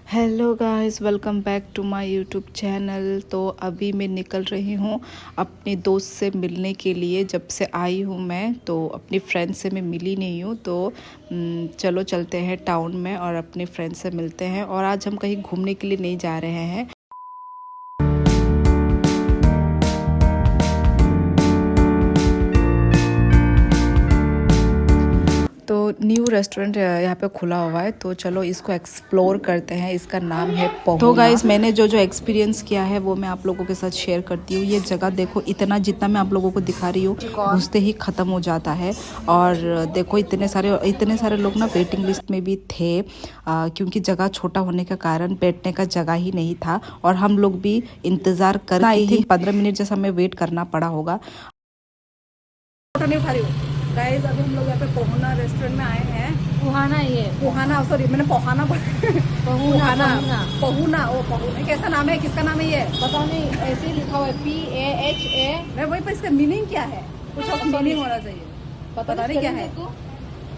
Hello guys, welcome back to my YouTube channel. तो अभी मैं निकल रही हूँ अपने दोस्त से मिलने के लिए। जब से आई हूँ मैं तो अपनी फ्रेंड से मैं मिली नहीं हूँ, तो चलो चलते हैं टाउन में और अपने फ्रेंड से मिलते हैं। और आज हम कहीं घूमने के लिए नहीं जा रहे हैं। तो न्यू रेस्टोरेंट यहाँ पे खुला हुआ है, तो चलो इसको एक्सप्लोर करते हैं। इसका नाम है पहुना। तो गाइस, मैंने जो एक्सपीरियंस किया है वो मैं आप लोगों के साथ शेयर करती हूँ। ये जगह देखो, इतना जितना मैं आप लोगों को दिखा रही हूँ घुसते ही ख़त्म हो जाता है। और देखो इतने सारे लोग ना वेटिंग लिस्ट में भी थे, क्योंकि जगह छोटा होने के कारण बैठने का जगह ही नहीं था। और हम लोग भी इंतज़ार कर आई थी, 15 मिनट जैसा हमें वेट करना पड़ा होगा। गाइस, अभी हम लोग यहाँ पे पोहाना रेस्टोरेंट में आए हैं। पोहाना, सॉरी मैंने पोहाना पहुना। कैसा नाम है, किसका नाम है ये पता नहीं, ऐसे ही लिखा हुआ है PAHA। मैं वही पर इसका मीनिंग क्या है, कुछ मीनिंग होना चाहिए, पता नहीं क्या है।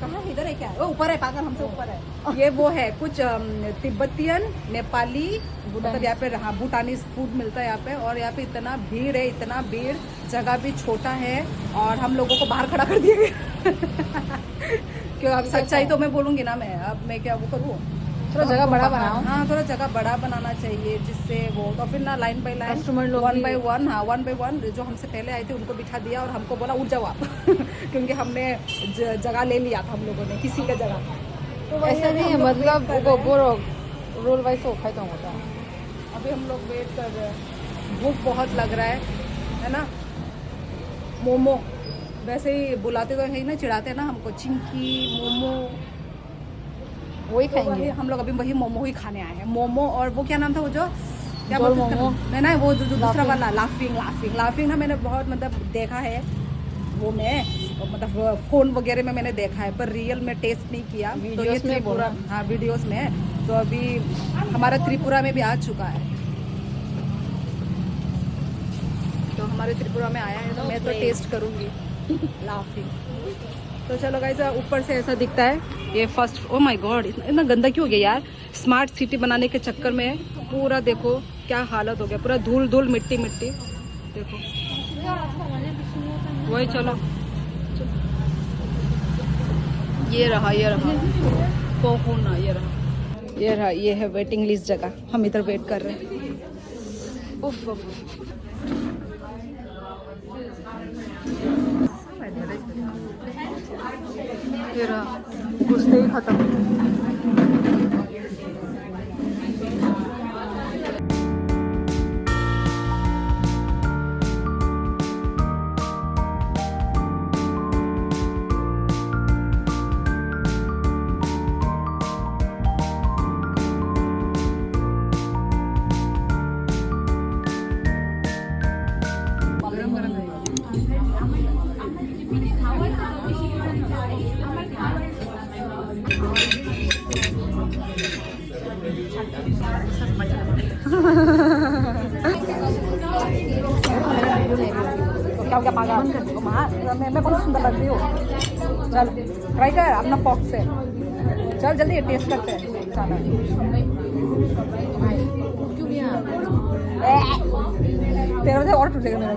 कहाँ इधर है, क्या है वो ऊपर है, पागल हमसे ऊपर है। ये वो है कुछ तिब्बतियन नेपाली, मतलब यहाँ पे भूटानीज फूड मिलता है यहाँ पे। और यहाँ पे इतना भीड़ है, इतना भीड़, जगह भी छोटा है और हम लोगों को बाहर खड़ा कर दिया गया। क्यों, अब सच्चाई तो मैं बोलूँगी ना, मैं क्या वो करूँ, थोड़ा जगह बड़ा बनाओ। हाँ, थोड़ा जगह बड़ा बनाना चाहिए, जिससे वो तो फिर ना line by line, one by one जो हमसे पहले आए थे उनको बिठा दिया और हमको बोला उठ जाओ आप। क्योंकि हमने जगह ले लिया था हम लोगों ने किसी का जगह। तो ऐसा नहीं है, मतलब वो रोल वाइज खत्म होता है। अभी हम लोग वेट कर रहे हैं, भूख बहुत लग रहा है ना। मोमो वैसे ही बुलाते तो है ना, चिढ़ाते ना हमको, चिंकी मोमो वही खाएंगे हम लोग। अभी वही मोमो ही खाने आए हैं। मोमो और वो क्या नाम था, वो जो क्या बोलते हैं, मैं ना वो जो दूसरा वाला लाफिंग ना, मैंने बहुत मतलब देखा है वो, मैं मतलब फ़ोन वगैरह में मैंने देखा है, पर रियल में टेस्ट नहीं किया। तो ये त्रिपुरा, हाँ वीडियोस में। तो अभी हमारा त्रिपुरा में भी आ चुका है, तो हमारे त्रिपुरा में आया है, तो मैं तो टेस्ट करूँगी लाफिंग। तो चलो गाइस, ऊपर से ऐसा दिखता है ये फर्स्ट। ओ माय गॉड, इतना गंदा क्यों हो गया यार। स्मार्ट सिटी बनाने के चक्कर में पूरा देखो क्या हालत हो गया, पूरा धूल मिट्टी देखो। वही चलो, ये रहा पोहुना, ये रहा, ये है वेटिंग लिस्ट जगह। हम इधर वेट कर रहे हैं। उफ। ये रहा, घुसते ही खत्म। क्या पागल मैं बहुत सुंदर लग रही हूँ। चल ट्राई कर अपना पॉक से, चल जल्दी टेस्ट करते हैं। तेरे वजह और टूटेगा मेरा।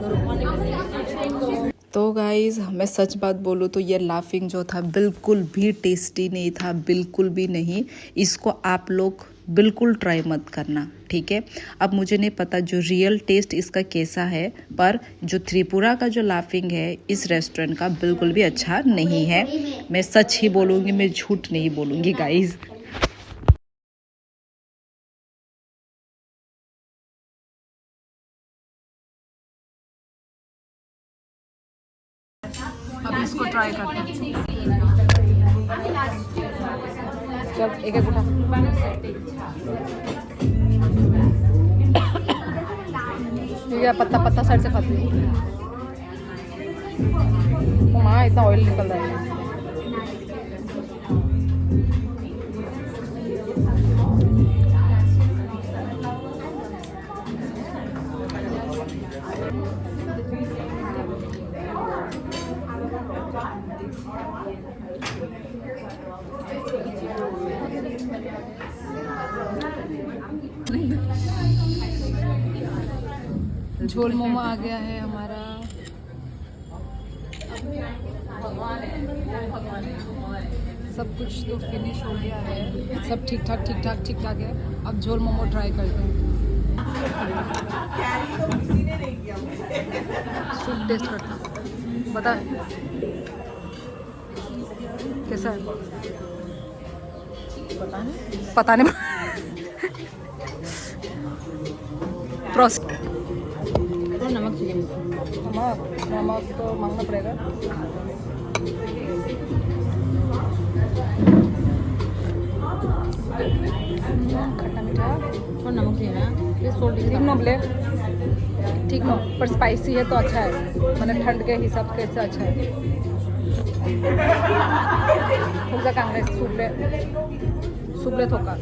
तो गाइज़, मैं सच बात बोलूँ तो ये लाफिंग जो था बिल्कुल भी टेस्टी नहीं था, बिल्कुल भी नहीं। इसको आप लोग बिल्कुल ट्राई मत करना, ठीक है। अब मुझे नहीं पता जो रियल टेस्ट इसका कैसा है, पर जो त्रिपुरा का जो लाफिंग है इस रेस्टोरेंट का बिल्कुल भी अच्छा नहीं है। मैं सच ही बोलूँगी, मैं झूठ नहीं बोलूँगी गाइज़। अब इसको ट्राई करते हैं। चल एक उठा। ठीक है, पत्ता साइड से खाती हूँ। माँ, इतना ऑयल निकल रहा है। झोल मोमो आ गया है हमारा। सब कुछ तो फिनिश हो गया है, सब ठीक ठाक है। अब झोल मोमो ट्राई करते हैं। सूप टेस्ट करते हैं, बता कैसा है? पता नहीं नमक चाहिए। नमक तो मांगना पड़ेगा। खट्टा मीठा और नमक चाहिए ना, ठीक नो ब्ले, ठीक नो, पर स्पाइसी है तो अच्छा है, मतलब ठंड के हिसाब से अच्छा है। कांग्रेस सुबले थोका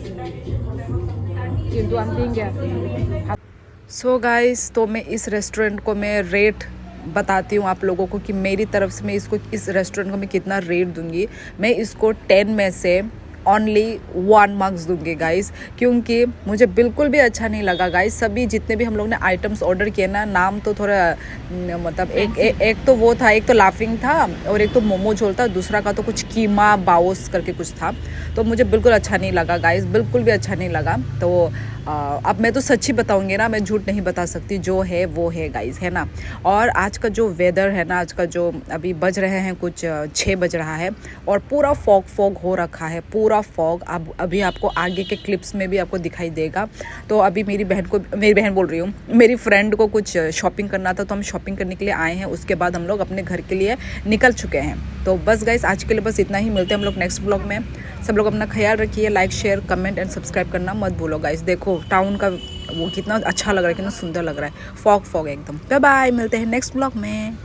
किंतु अंतिम क्या। सो गाइस, तो मैं इस रेस्टोरेंट को मैं रेट बताती हूँ आप लोगों को कि मेरी तरफ से मैं इस रेस्टोरेंट को मैं कितना रेट दूंगी। मैं इसको 10 में से ओनली 1 मार्क्स दूंगी गाइस, क्योंकि मुझे बिल्कुल भी अच्छा नहीं लगा गाइस। सभी जितने भी हम लोग ने आइटम्स ऑर्डर किए ना, नाम तो थोड़ा मतलब एक तो वो था, एक तो लाफिंग था और एक तो मोमो झोल था, दूसरा का तो कुछ कीमा बाओस करके कुछ था। तो मुझे बिल्कुल अच्छा नहीं लगा गाइस, बिल्कुल भी अच्छा नहीं लगा। तो अब मैं तो सच्ची बताऊंगी ना, मैं झूठ नहीं बता सकती, जो है वो है गाइस, है ना। और आज का जो वेदर है ना, आज का जो अभी बज रहे हैं कुछ 6 बज रहा है और पूरा फॉग हो रखा है, पूरा फॉग। अब अभी आपको आगे के क्लिप्स में भी आपको दिखाई देगा। तो अभी मेरी बहन बोल रही हूँ, मेरी फ्रेंड को कुछ शॉपिंग करना था, तो हम शॉपिंग करने के लिए आए हैं। उसके बाद हम लोग अपने घर के लिए निकल चुके हैं। तो बस गाइस, आज के लिए बस इतना ही। मिलते हैं हम लोग नेक्स्ट व्लॉग में। सब लोग अपना ख्याल रखिए, like share comment and subscribe करना मत भूलो गाइस। देखो टाउन का वो कितना अच्छा लग रहा है, कितना सुंदर लग रहा है, फॉग एकदम। बाय बाय, मिलते हैं नेक्स्ट व्लॉग में।